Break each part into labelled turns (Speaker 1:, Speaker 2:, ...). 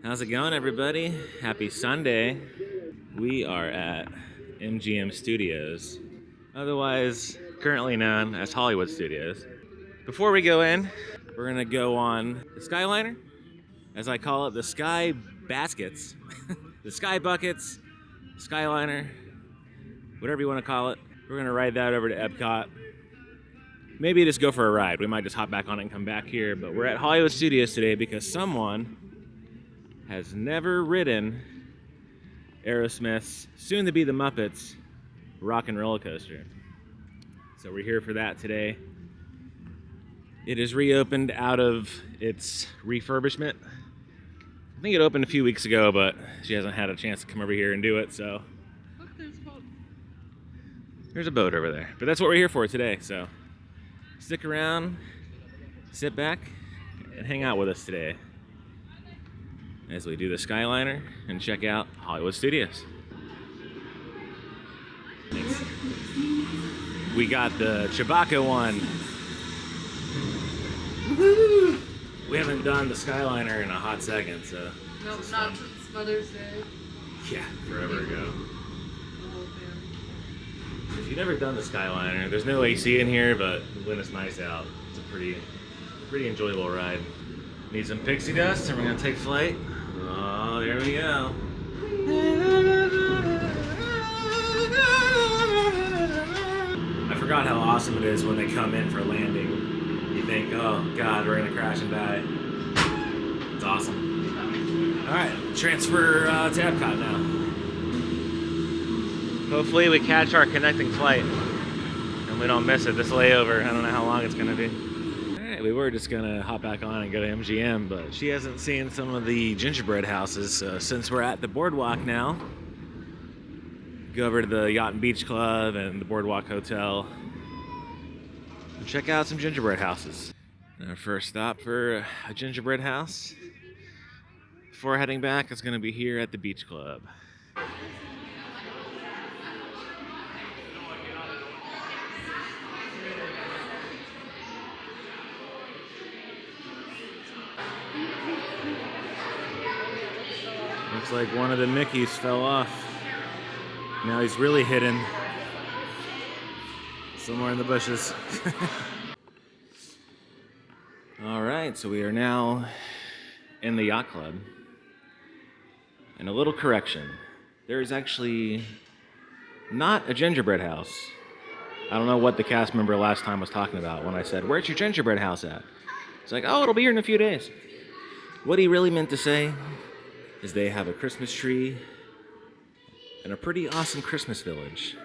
Speaker 1: How's it going, everybody? Happy Sunday. We are at MGM Studios, otherwise currently known as Hollywood Studios. Before we go in, we're gonna go on the Skyliner, as I call it, the Sky Baskets, the Sky Buckets, Skyliner, whatever you want to call it. We're gonna ride that over to Epcot. Maybe just go for a ride. We might just hop back on it and come back here, but we're at Hollywood Studios today because someone has never ridden Aerosmith's, soon to be the Muppets, Rockin Rollercoaster. So we're here for that today. It is reopened out of its refurbishment. I think it opened a few weeks ago, but she hasn't had a chance to come over here and do it, so.
Speaker 2: Look, there's a boat.
Speaker 1: There's a boat over there. But that's what we're here for today, so stick around, sit back, and hang out with us today as we do the Skyliner and check out Hollywood Studios. Thanks. We got the Chewbacca one. Woo-hoo! We haven't done the Skyliner in a hot second, so.
Speaker 2: Nope, not since Mother's Day.
Speaker 1: Yeah, forever ago. If you've never done the Skyliner, there's no AC in here, but when it's nice out, it's a pretty enjoyable ride. Need some pixie dust, and we're gonna take flight. Oh, there we go. I forgot how awesome it is when they come in for landing. You think, oh God, we're gonna crash and die. It's awesome. All right, transfer to Epcot now. Hopefully we catch our connecting flight and we don't miss it, this layover. I don't know how long it's gonna be. Alright, we were just gonna hop back on and go to MGM, but she hasn't seen some of the gingerbread houses, since we're at the Boardwalk now. Go over to the Yacht and Beach Club and the Boardwalk Hotel and check out some gingerbread houses. Our first stop for a gingerbread house before heading back is gonna be here at the Beach Club. Looks like one of the Mickeys fell off. Now he's really hidden somewhere in the bushes. All right, so we are now in the Yacht Club. And a little correction. There is actually not a gingerbread house. I don't know what the cast member last time was talking about when I said, "Where's your gingerbread house at?" It's like, "Oh, it'll be here in a few days." What he really meant to say is they have a Christmas tree and a pretty awesome Christmas village.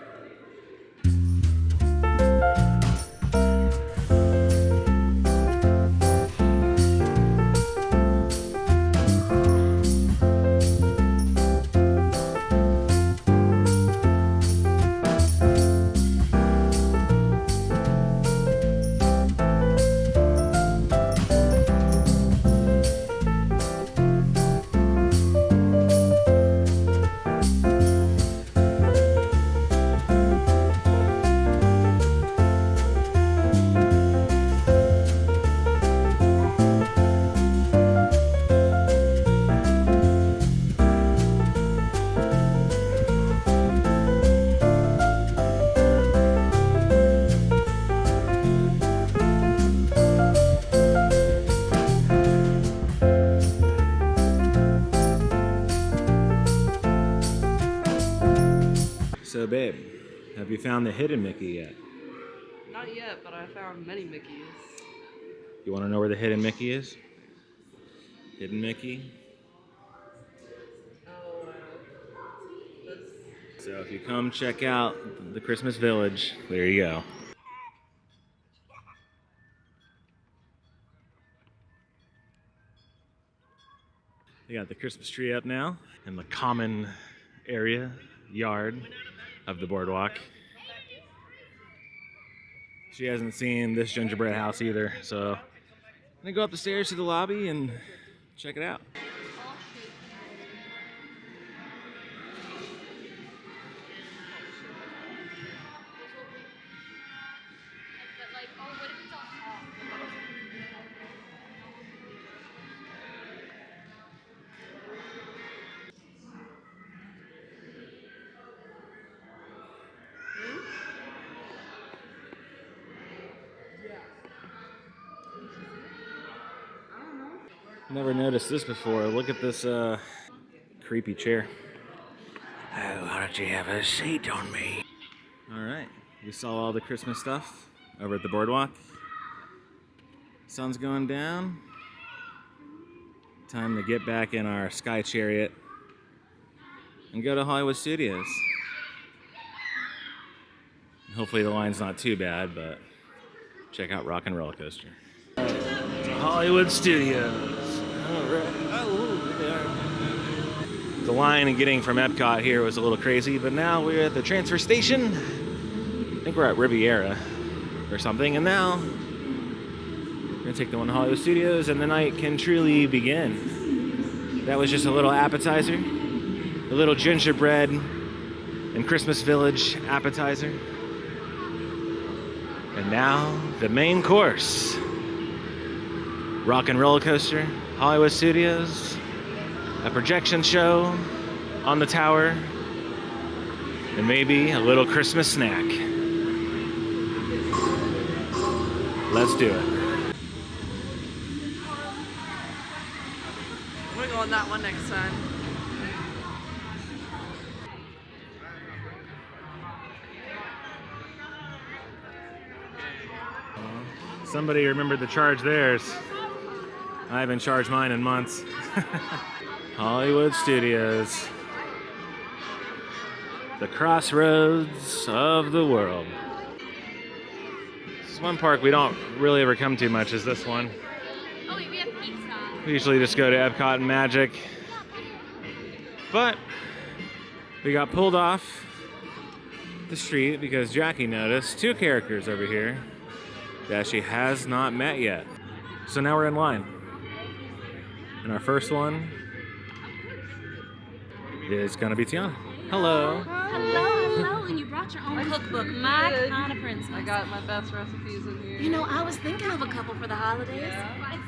Speaker 1: So babe, have you found the hidden Mickey yet?
Speaker 2: Not yet, but I found many Mickeys.
Speaker 1: You want to know where the hidden Mickey is? Hidden Mickey?
Speaker 2: Oh,
Speaker 1: So if you come check out the Christmas Village, there you go. You got the Christmas tree up now in the common area, yard of the Boardwalk. She hasn't seen this gingerbread house either, so I'm gonna go up the stairs to the lobby and check it out. Never noticed this before. Look at this creepy chair. Oh, why don't you have a seat on me? All right, we saw all the Christmas stuff over at the boardwalk. Sun's going down. Time to get back in our Sky Chariot and go to Hollywood Studios. Hopefully the line's not too bad, but check out Rockin Rollercoaster. Hollywood Studios. All right. Oh, there. The line and getting from Epcot here was a little crazy, but now we're at the transfer station. I think we're at Riviera or something, and now we're gonna take the one to Hollywood Studios, and the night can truly begin. That was just a little appetizer, a little gingerbread and Christmas Village appetizer. And now, the main course. Rockin Rollercoaster, Hollywood Studios, a projection show on the tower, and maybe a little Christmas snack. Let's do it.
Speaker 2: We're going that one next time.
Speaker 1: Somebody remembered to charge theirs. I haven't charged mine in months. Hollywood Studios. The crossroads of the world. This one park we don't really ever come to much is this one.
Speaker 3: Oh, wait, we have pizza.
Speaker 1: We usually just go to Epcot and Magic. But we got pulled off the street because Jackie noticed two characters over here that she has not met yet. So now we're in line. And our first one is gonna be Tiana. Hello.
Speaker 3: Hello, and you brought your own cookbook. My kind of princess.
Speaker 2: I got my best recipes in here.
Speaker 3: You know, I was thinking of a couple for the holidays.
Speaker 2: Yeah.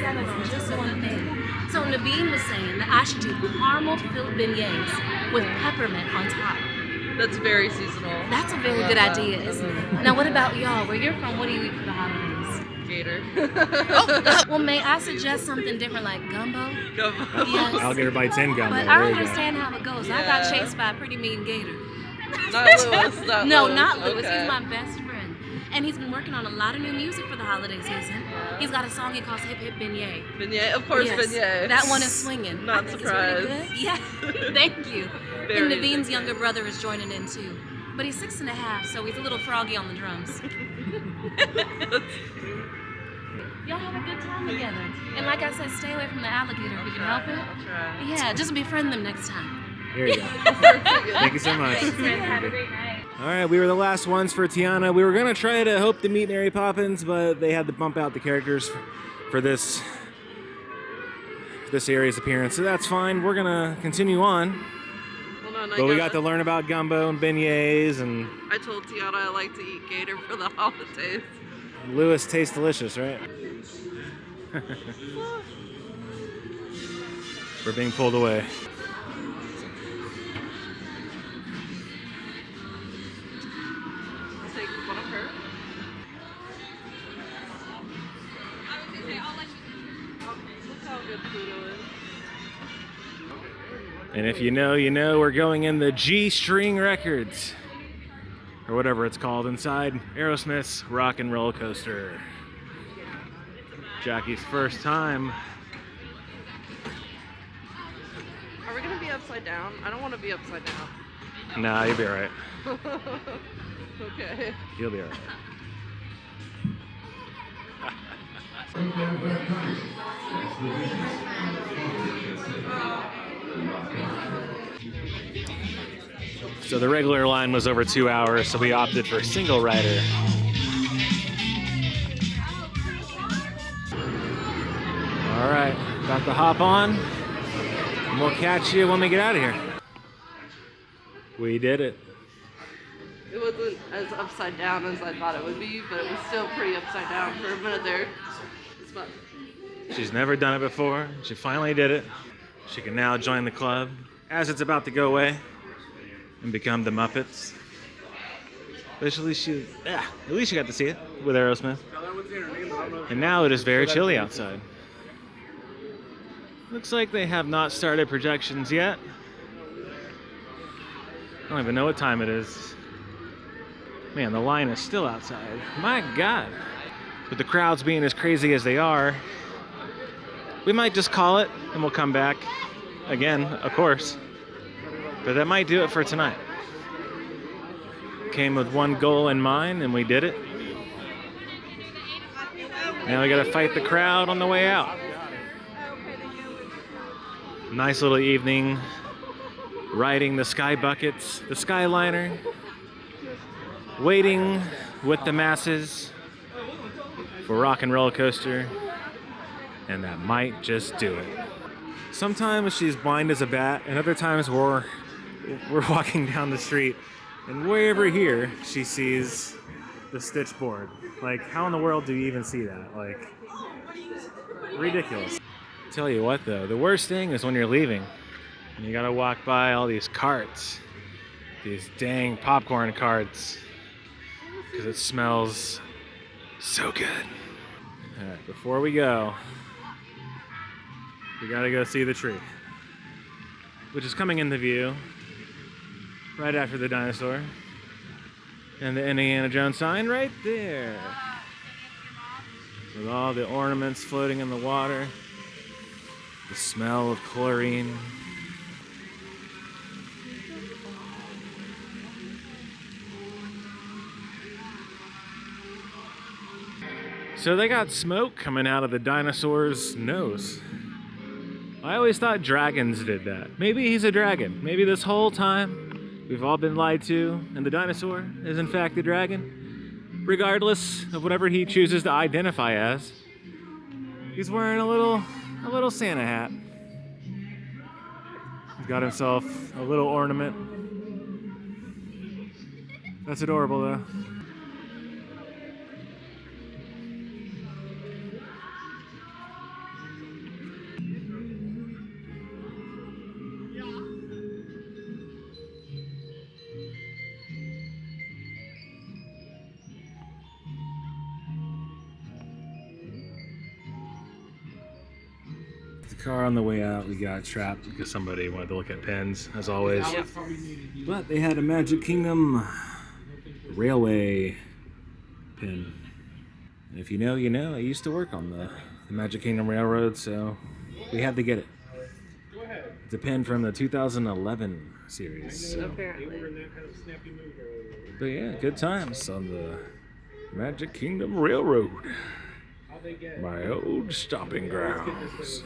Speaker 3: 7 on just one thing. So Naveen was saying that I should do caramel-filled beignets with peppermint on top.
Speaker 2: That's very seasonal.
Speaker 3: That's a very good idea, isn't it? Now, what about y'all? Where you're from, what do you eat for the holidays?
Speaker 2: Gator.
Speaker 3: Well, may I suggest something different like gumbo?
Speaker 2: Gumbo.
Speaker 3: Yes.
Speaker 1: Alligator bites in gumbo.
Speaker 3: But
Speaker 1: There
Speaker 3: I
Speaker 1: you go.
Speaker 3: understand how it goes. I got
Speaker 2: Yeah.
Speaker 3: chased by a pretty mean gator.
Speaker 2: Not Lewis. Not
Speaker 3: No,
Speaker 2: Lewis.
Speaker 3: not Lewis.
Speaker 2: Okay.
Speaker 3: He's my best friend. And he's been working on a lot of new music for the holiday season. He's got a song he calls Hip Hip Beignet.
Speaker 2: Beignet, of course,
Speaker 3: Yes,
Speaker 2: beignet.
Speaker 3: that one is swinging.
Speaker 2: Not
Speaker 3: I think
Speaker 2: surprised.
Speaker 3: It's pretty good. Yeah, thank you.
Speaker 2: Very
Speaker 3: And Naveen's
Speaker 2: good.
Speaker 3: younger brother is joining in too. But he's 6.5, so he's a little froggy on the drums. Y'all have a good time together. And like I said, stay away from the alligator if we can help it.
Speaker 2: I'll try.
Speaker 3: Yeah, just befriend them next time.
Speaker 1: There you go. Thank you so much.
Speaker 3: Have a great night.
Speaker 1: All right, we were the last ones for Tiana. We were gonna try to hope to meet Mary Poppins, but they had to bump out the characters for this area's appearance, so that's fine. We're gonna continue on.
Speaker 2: Hold on,
Speaker 1: But we got to learn about gumbo and beignets, and
Speaker 2: I told Tiana I like to eat gator for the holidays.
Speaker 1: Lewis tastes delicious, right? We're being pulled away.
Speaker 2: I'll take one of her. Look how good Pluto is.
Speaker 1: And if you know, you know, we're going in the G-String Records, or whatever it's called, inside Aerosmith's Rockin Rollercoaster. Jackie's first time.
Speaker 2: Are we gonna be upside down? I don't want to be upside down.
Speaker 1: Nah, you'll be alright.
Speaker 2: Okay.
Speaker 1: You'll be alright. So the regular line was over 2 hours, so we opted for single rider. All right, got the hop on, and we'll catch you when we get out of here. We did it.
Speaker 2: It wasn't as upside down as I thought it would be, but it was still pretty upside down for a minute there. It's fun.
Speaker 1: She's never done it before. She finally did it. She can now join the club as it's about to go away and become the Muppets. But at least she got to see it with Aerosmith. And now it is very chilly outside. Looks like they have not started projections yet. I don't even know what time it is. Man, the line is still outside. My God. With the crowds being as crazy as they are, we might just call it and we'll come back again, of course. But that might do it for tonight. Came with one goal in mind and we did it. Now we gotta fight the crowd on the way out. Nice little evening, riding the sky buckets, the Skyliner, waiting with the masses for Rockin Rollercoaster, and that might just do it. Sometimes she's blind as a bat, and other times we're walking down the street, and way over here she sees the Stitch board. Like, how in the world do you even see that? Like, ridiculous. Tell you what though, the worst thing is when you're leaving and you gotta walk by all these carts, these dang popcorn carts, because it smells so good. All right, before we go, we gotta go see the tree, which is coming into view right after the dinosaur. And the Indiana Jones sign right there. With all the ornaments floating in the water. The smell of chlorine. So they got smoke coming out of the dinosaur's nose. I always thought dragons did that. Maybe he's a dragon. Maybe this whole time we've all been lied to and the dinosaur is in fact a dragon. Regardless of whatever he chooses to identify as, he's wearing a little Santa hat. He's got himself a little ornament. That's adorable though. The car on the way out, we got trapped because somebody wanted to look at pins, as always. Yep. But they had a Magic Kingdom railway pin. And if you know, you know. I used to work on the Magic Kingdom Railroad, so we had to get it. It's a pin from the 2011 series. So.
Speaker 2: Apparently.
Speaker 1: But yeah, good times on the Magic Kingdom Railroad. My old stomping grounds.